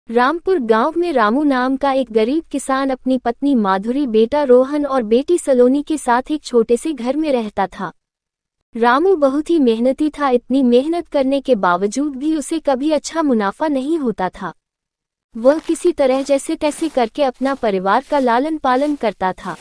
रामपुर गांव में रामू नाम का एक गरीब किसान अपनी पत्नी माधुरी, बेटा रोहन और बेटी सलोनी के साथ एक छोटे से घर में रहता था। रामू बहुत ही मेहनती था। इतनी मेहनत करने के बावजूद भी उसे कभी अच्छा मुनाफा नहीं होता था। वह किसी तरह जैसे तैसे करके अपना परिवार का लालन पालन करता था।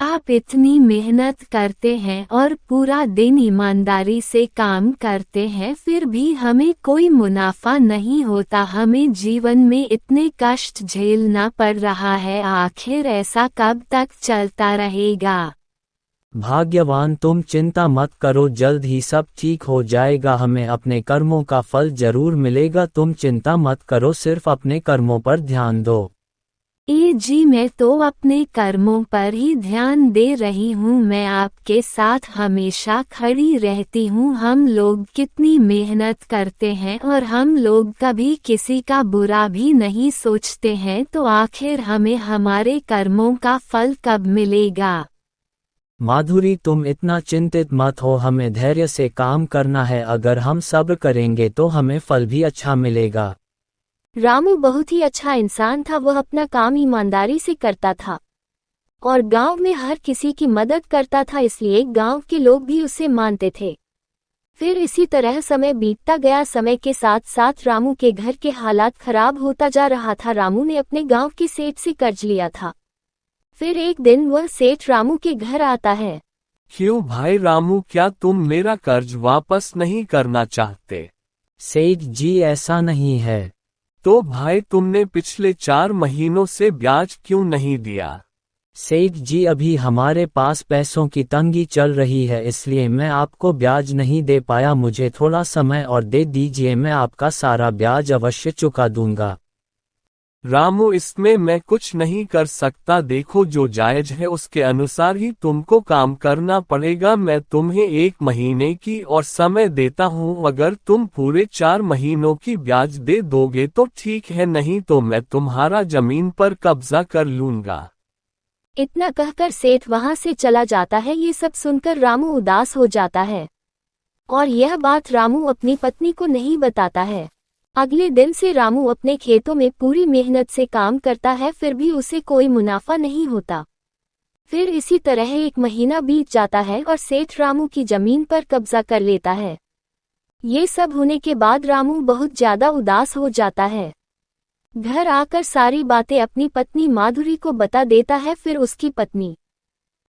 आप इतनी मेहनत करते हैं और पूरा दिन ईमानदारी से काम करते हैं, फिर भी हमें कोई मुनाफा नहीं होता। हमें जीवन में इतने कष्ट झेलना पड़ रहा है, आखिर ऐसा कब तक चलता रहेगा? भाग्यवान, तुम चिंता मत करो, जल्द ही सब ठीक हो जाएगा। हमें अपने कर्मों का फल जरूर मिलेगा। तुम चिंता मत करो, सिर्फ अपने कर्मों पर ध्यान दो। जी मैं तो अपने कर्मों पर ही ध्यान दे रही हूँ। मैं आपके साथ हमेशा खड़ी रहती हूँ। हम लोग कितनी मेहनत करते हैं और हम लोग कभी किसी का बुरा भी नहीं सोचते हैं, तो आखिर हमें हमारे कर्मों का फल कब मिलेगा? माधुरी, तुम इतना चिंतित मत हो, हमें धैर्य से काम करना है। अगर हम सब्र करेंगे तो हमें फल भी अच्छा मिलेगा। रामू बहुत ही अच्छा इंसान था। वह अपना काम ईमानदारी से करता था और गांव में हर किसी की मदद करता था, इसलिए गांव के लोग भी उसे मानते थे। फिर इसी तरह समय बीतता गया। समय के साथ साथ रामू के घर के हालात खराब होता जा रहा था। रामू ने अपने गांव के सेठ से कर्ज लिया था। फिर एक दिन वह सेठ रामू के घर आता है। क्यों भाई रामू, क्या तुम मेरा कर्ज वापस नहीं करना चाहते? सेठ जी, ऐसा नहीं है। तो भाई तुमने पिछले 4 महीनों से ब्याज क्यों नहीं दिया? सेठ जी, अभी हमारे पास पैसों की तंगी चल रही है, इसलिए मैं आपको ब्याज नहीं दे पाया। मुझे थोड़ा समय और दे दीजिए, मैं आपका सारा ब्याज अवश्य चुका दूंगा। रामू, इसमें मैं कुछ नहीं कर सकता। देखो, जो जायज है उसके अनुसार ही तुमको काम करना पड़ेगा। मैं तुम्हें 1 महीने की और समय देता हूँ। अगर तुम पूरे 4 महीनों की ब्याज दे दोगे तो ठीक है, नहीं तो मैं तुम्हारा जमीन पर कब्जा कर लूंगा। इतना कहकर सेठ वहां से चला जाता है। ये सब सुनकर रामू उदास हो जाता है और यह बात रामू अपनी पत्नी को नहीं बताता है। अगले दिन से रामू अपने खेतों में पूरी मेहनत से काम करता है, फिर भी उसे कोई मुनाफा नहीं होता। फिर इसी तरह 1 महीना बीत जाता है और सेठ रामू की जमीन पर कब्जा कर लेता है। ये सब होने के बाद रामू बहुत ज्यादा उदास हो जाता है। घर आकर सारी बातें अपनी पत्नी माधुरी को बता देता है। फिर उसकी पत्नी,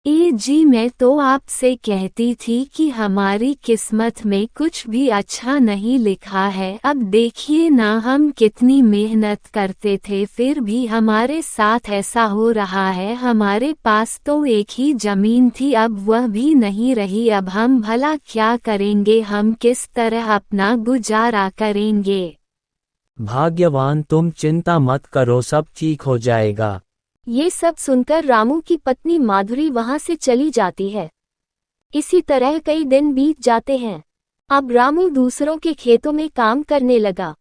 जी मैं तो आपसे कहती थी कि हमारी किस्मत में कुछ भी अच्छा नहीं लिखा है। अब देखिए ना, हम कितनी मेहनत करते थे, फिर भी हमारे साथ ऐसा हो रहा है। हमारे पास तो एक ही जमीन थी, अब वह भी नहीं रही। अब हम भला क्या करेंगे? हम किस तरह अपना गुजारा करेंगे? भाग्यवान, तुम चिंता मत करो, सब ठीक हो जाएगा। ये सब सुनकर रामू की पत्नी माधुरी वहां से चली जाती है। इसी तरह कई दिन बीत जाते हैं। अब रामू दूसरों के खेतों में काम करने लगा।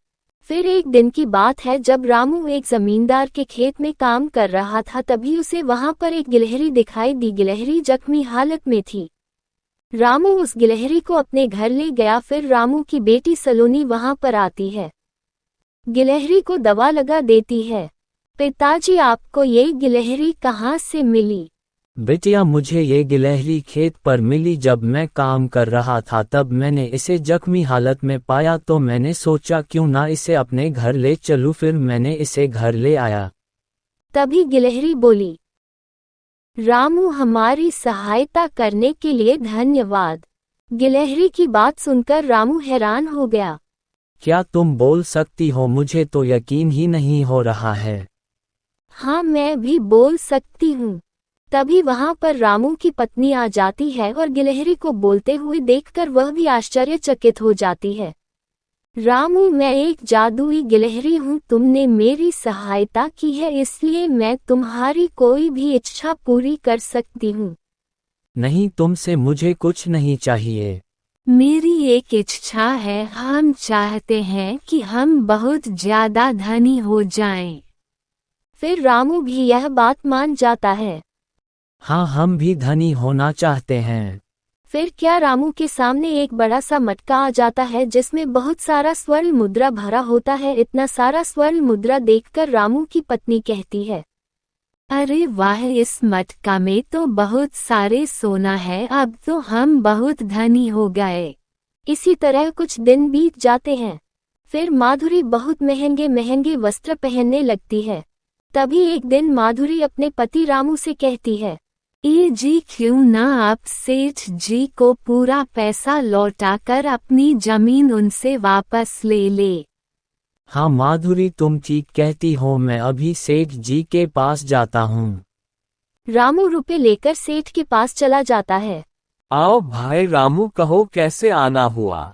फिर एक दिन की बात है, जब रामू एक जमींदार के खेत में काम कर रहा था, तभी उसे वहां पर एक गिलहरी दिखाई दी। गिलहरी जख्मी हालत में थी। रामू उस गिलहरी को अपने घर ले गया। फिर रामू की बेटी सलोनी वहां पर आती है, गिलहरी को दवा लगा देती है। पिताजी, आपको ये गिलहरी कहाँ से मिली? बेटिया, मुझे ये गिलहरी खेत पर मिली। जब मैं काम कर रहा था तब मैंने इसे जख्मी हालत में पाया, तो मैंने सोचा क्यों ना इसे अपने घर ले चलूं। फिर मैंने इसे घर ले आया। तभी गिलहरी बोली, रामू, हमारी सहायता करने के लिए धन्यवाद। गिलहरी की बात सुनकर रामू हैरान हो गया। क्या तुम बोल सकती हो? मुझे तो यकीन ही नहीं हो रहा है। हाँ, मैं भी बोल सकती हूँ। तभी वहां पर रामू की पत्नी आ जाती है और गिलहरी को बोलते हुए देखकर वह भी आश्चर्यचकित हो जाती है। रामू, मैं एक जादुई गिलहरी हूँ। तुमने मेरी सहायता की है, इसलिए मैं तुम्हारी कोई भी इच्छा पूरी कर सकती हूँ। नहीं, तुमसे मुझे कुछ नहीं चाहिए। मेरी एक इच्छा है। हम चाहते हैं कि हम बहुत ज्यादा धनी हो जाएं। फिर रामू भी यह बात मान जाता है। हाँ, हम भी धनी होना चाहते हैं। फिर क्या रामू के सामने एक बड़ा सा मटका आ जाता है जिसमें बहुत सारा स्वर्ण मुद्रा भरा होता है। इतना सारा स्वर्ण मुद्रा देखकर रामू की पत्नी कहती है, अरे वाह, इस मटका में तो बहुत सारे सोना है, अब तो हम बहुत धनी हो गए। इसी तरह कुछ दिन बीत जाते हैं। फिर माधुरी बहुत महंगे महंगे वस्त्र पहनने लगती है। तभी एक दिन माधुरी अपने पति रामू से कहती है, जी क्यों ना आप सेठ जी को पूरा पैसा लौटाकर अपनी जमीन उनसे वापस ले ले। हाँ माधुरी, तुम ठीक कहती हो, मैं अभी सेठ जी के पास जाता हूँ। रामू रुपए लेकर सेठ के पास चला जाता है। आओ भाई रामू, कहो कैसे आना हुआ।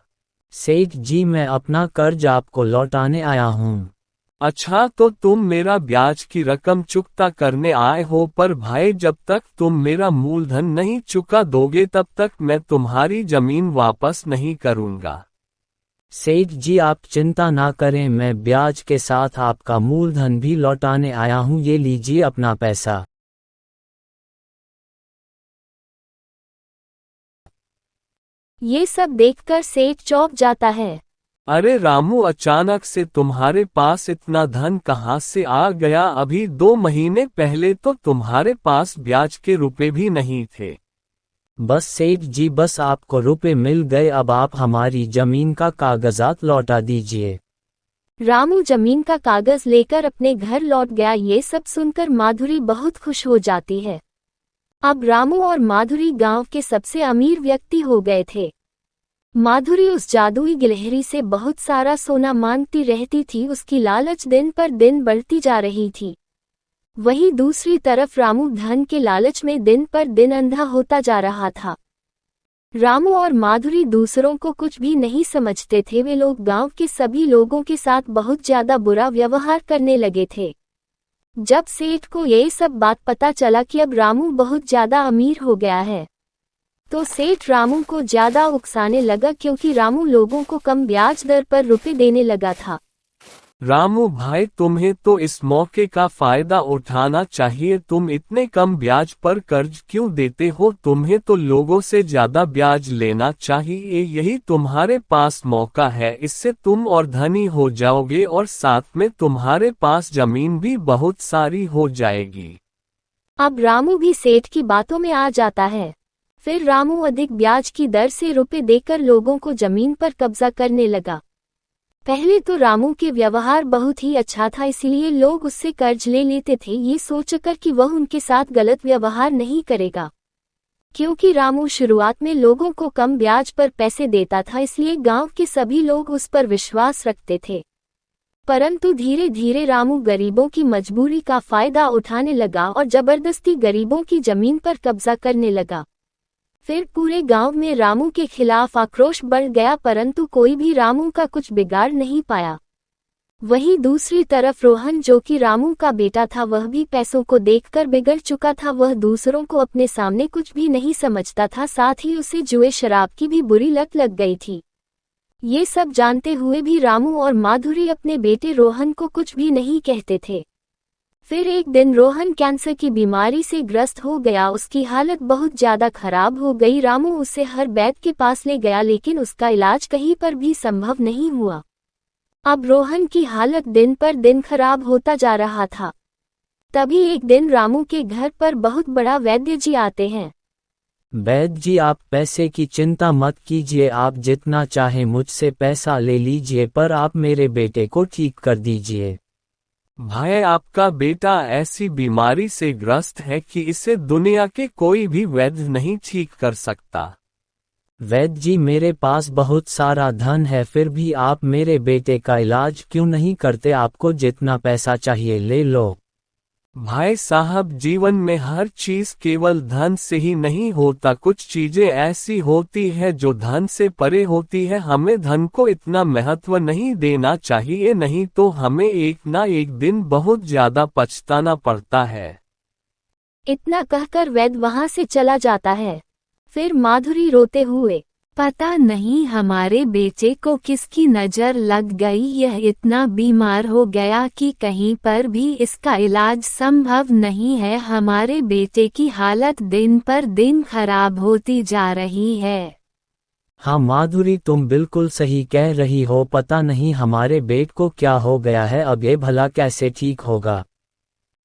सेठ जी, मैं अपना कर्ज आपको लौटाने आया हूँ। अच्छा, तो तुम मेरा ब्याज की रकम चुकता करने आए हो, पर भाई जब तक तुम मेरा मूलधन नहीं चुका दोगे तब तक मैं तुम्हारी जमीन वापस नहीं करूंगा। सेठ जी, आप चिंता ना करें, मैं ब्याज के साथ आपका मूलधन भी लौटाने आया हूँ, ये लीजिए अपना पैसा। ये सब देखकर सेठ चौंक जाता है। अरे रामू, अचानक से तुम्हारे पास इतना धन कहाँ से आ गया? अभी 2 महीने पहले तो तुम्हारे पास ब्याज के रुपए भी नहीं थे। बस सेठ जी, बस आपको रुपए मिल गए, अब आप हमारी जमीन का कागजात लौटा दीजिए। रामू जमीन का कागज लेकर अपने घर लौट गया। ये सब सुनकर माधुरी बहुत खुश हो जाती है। अब रामू और माधुरी गांव के सबसे अमीर व्यक्ति हो गए थे। माधुरी उस जादुई गिलहरी से बहुत सारा सोना मांगती रहती थी। उसकी लालच दिन पर दिन बढ़ती जा रही थी। वहीं दूसरी तरफ रामू धन के लालच में दिन पर दिन अंधा होता जा रहा था। रामू और माधुरी दूसरों को कुछ भी नहीं समझते थे। वे लोग गांव के सभी लोगों के साथ बहुत ज्यादा बुरा व्यवहार करने लगे थे। जब सेठ को ये सब बात पता चला कि अब रामू बहुत ज्यादा अमीर हो गया है, तो सेठ रामू को ज्यादा उकसाने लगा, क्योंकि रामू लोगों को कम ब्याज दर पर रुपए देने लगा था। रामू भाई, तुम्हें तो इस मौके का फायदा उठाना चाहिए। तुम इतने कम ब्याज पर कर्ज क्यों देते हो? तुम्हें तो लोगों से ज्यादा ब्याज लेना चाहिए। यही तुम्हारे पास मौका है, इससे तुम और धनी हो जाओगे और साथ में तुम्हारे पास जमीन भी बहुत सारी हो जाएगी। अब रामू भी सेठ की बातों में आ जाता है। फिर रामू अधिक ब्याज की दर से रुपए देकर लोगों को जमीन पर कब्जा करने लगा। पहले तो रामू के व्यवहार बहुत ही अच्छा था, इसलिए लोग उससे कर्ज ले लेते थे, ये सोचकर कि वह उनके साथ गलत व्यवहार नहीं करेगा। क्योंकि रामू शुरुआत में लोगों को कम ब्याज पर पैसे देता था, इसलिए गांव के सभी लोग उस पर विश्वास रखते थे। परंतु धीरे धीरे रामू गरीबों की मजबूरी का फायदा उठाने लगा और जबरदस्ती गरीबों की जमीन पर कब्जा करने लगा। फिर पूरे गांव में रामू के खिलाफ आक्रोश बढ़ गया, परंतु कोई भी रामू का कुछ बिगाड़ नहीं पाया। वहीं दूसरी तरफ रोहन, जो कि रामू का बेटा था, वह भी पैसों को देखकर बिगड़ चुका था। वह दूसरों को अपने सामने कुछ भी नहीं समझता था, साथ ही उसे जुए शराब की भी बुरी लत लग गई थी। ये सब जानते हुए भी रामू और माधुरी अपने बेटे रोहन को कुछ भी नहीं कहते थे। फिर एक दिन रोहन कैंसर की बीमारी से ग्रस्त हो गया। उसकी हालत बहुत ज्यादा खराब हो गई। रामू उसे हर वैद्य के पास ले गया, लेकिन उसका इलाज कहीं पर भी संभव नहीं हुआ। अब रोहन की हालत दिन पर दिन खराब होता जा रहा था। तभी एक दिन रामू के घर पर बहुत बड़ा वैद्य जी आते हैं। वैद्य जी, आप पैसे की चिंता मत कीजिए, आप जितना चाहे मुझसे पैसा ले लीजिए, पर आप मेरे बेटे को ठीक कर दीजिए। भाई, आपका बेटा ऐसी बीमारी से ग्रस्त है कि इसे दुनिया के कोई भी वैद्य नहीं ठीक कर सकता। वैद्य जी, मेरे पास बहुत सारा धन है, फिर भी आप मेरे बेटे का इलाज क्यों नहीं करते? आपको जितना पैसा चाहिए ले लो। भाई साहब, जीवन में हर चीज केवल धन से ही नहीं होता, कुछ चीजें ऐसी होती है जो धन से परे होती है। हमें धन को इतना महत्व नहीं देना चाहिए, नहीं तो हमें एक ना एक दिन बहुत ज्यादा पछताना पड़ता है। इतना कहकर वैद्य वहां से चला जाता है। फिर माधुरी रोते हुए पता नहीं हमारे बेटे को किसकी नज़र लग गई, यह इतना बीमार हो गया कि कहीं पर भी इसका इलाज संभव नहीं है। हमारे बेटे की हालत दिन पर दिन खराब होती जा रही है। हाँ माधुरी, तुम बिल्कुल सही कह रही हो, पता नहीं हमारे बेटे को क्या हो गया है, अब ये भला कैसे ठीक होगा।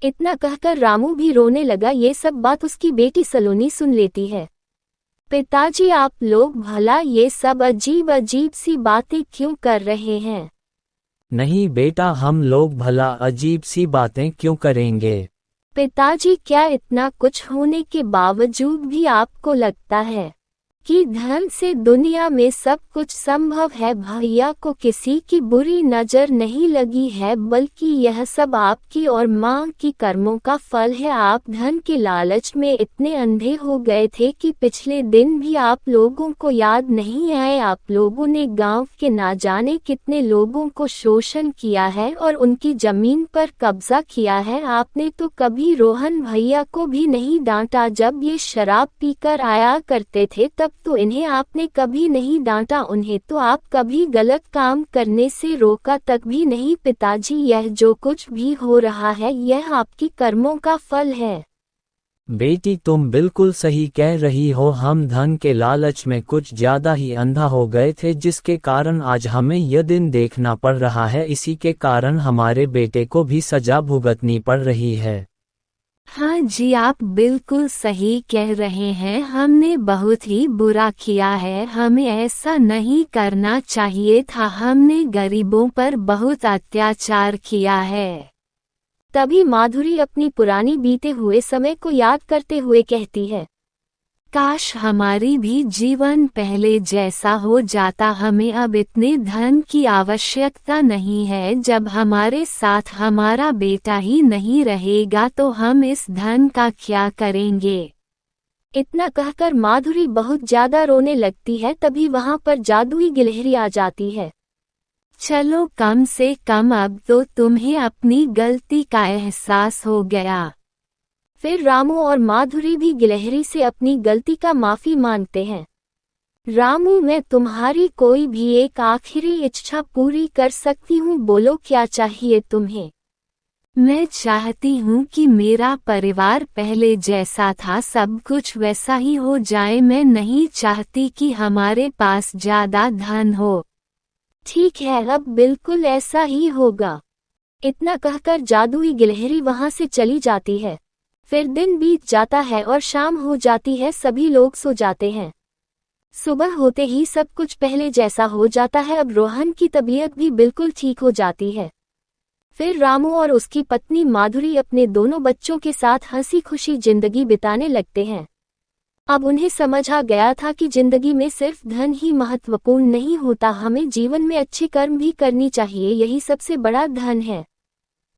इतना कहकर रामू भी रोने लगा। ये सब बात उसकी बेटी सलोनी सुन लेती है। पिताजी, आप लोग भला ये सब अजीब अजीब सी बातें क्यों कर रहे हैं? नहीं बेटा, हम लोग भला अजीब सी बातें क्यों करेंगे। पिताजी, क्या इतना कुछ होने के बावजूद भी आपको लगता है कि धन से दुनिया में सब कुछ संभव है? भैया को किसी की बुरी नज़र नहीं लगी है, बल्कि यह सब आपकी और माँ की कर्मों का फल है। आप धन के लालच में इतने अंधे हो गए थे कि पिछले दिन भी आप लोगों को याद नहीं आए। आप लोगों ने गांव के ना जाने कितने लोगों को शोषण किया है और उनकी जमीन पर कब्जा किया है। आपने तो कभी रोहन भैया को भी नहीं डांटा। जब ये शराब पीकर आया करते थे तब तो इन्हें आपने कभी नहीं डांटा, उन्हें तो आप कभी गलत काम करने से रोका तक भी नहीं। पिताजी, यह जो कुछ भी हो रहा है यह आपकी कर्मों का फल है। बेटी, तुम बिल्कुल सही कह रही हो, हम धन के लालच में कुछ ज्यादा ही अंधा हो गए थे, जिसके कारण आज हमें यह दिन देखना पड़ रहा है। इसी के कारण हमारे बेटे को भी सजा भुगतनी पड़ रही है। हाँ जी, आप बिल्कुल सही कह रहे हैं, हमने बहुत ही बुरा किया है, हमें ऐसा नहीं करना चाहिए था, हमने गरीबों पर बहुत अत्याचार किया है। तभी माधुरी अपनी पुरानी बीते हुए समय को याद करते हुए कहती है, काश हमारी भी जीवन पहले जैसा हो जाता, हमें अब इतने धन की आवश्यकता नहीं है। जब हमारे साथ हमारा बेटा ही नहीं रहेगा तो हम इस धन का क्या करेंगे। इतना कहकर माधुरी बहुत ज्यादा रोने लगती है। तभी वहां पर जादुई गिलहरी आ जाती है। चलो, कम से कम अब तो तुम्हें अपनी गलती का एहसास हो गया। फिर रामू और माधुरी भी गिलहरी से अपनी गलती का माफी मांगते हैं। रामू, मैं तुम्हारी कोई भी एक आखिरी इच्छा पूरी कर सकती हूँ, बोलो क्या चाहिए तुम्हें? मैं चाहती हूँ कि मेरा परिवार पहले जैसा था, सब कुछ वैसा ही हो जाए। मैं नहीं चाहती कि हमारे पास ज्यादा धन हो। ठीक है, अब बिल्कुल ऐसा ही होगा। इतना कहकर जादुई गिलहरी वहां से चली जाती है। फिर दिन बीत जाता है और शाम हो जाती है। सभी लोग सो जाते हैं। सुबह होते ही सब कुछ पहले जैसा हो जाता है। अब रोहन की तबीयत भी बिल्कुल ठीक हो जाती है। फिर रामू और उसकी पत्नी माधुरी अपने दोनों बच्चों के साथ हंसी खुशी जिंदगी बिताने लगते हैं। अब उन्हें समझ आ गया था कि जिंदगी में सिर्फ धन ही महत्वपूर्ण नहीं होता, हमें जीवन में अच्छे कर्म भी करनी चाहिए, यही सबसे बड़ा धन है।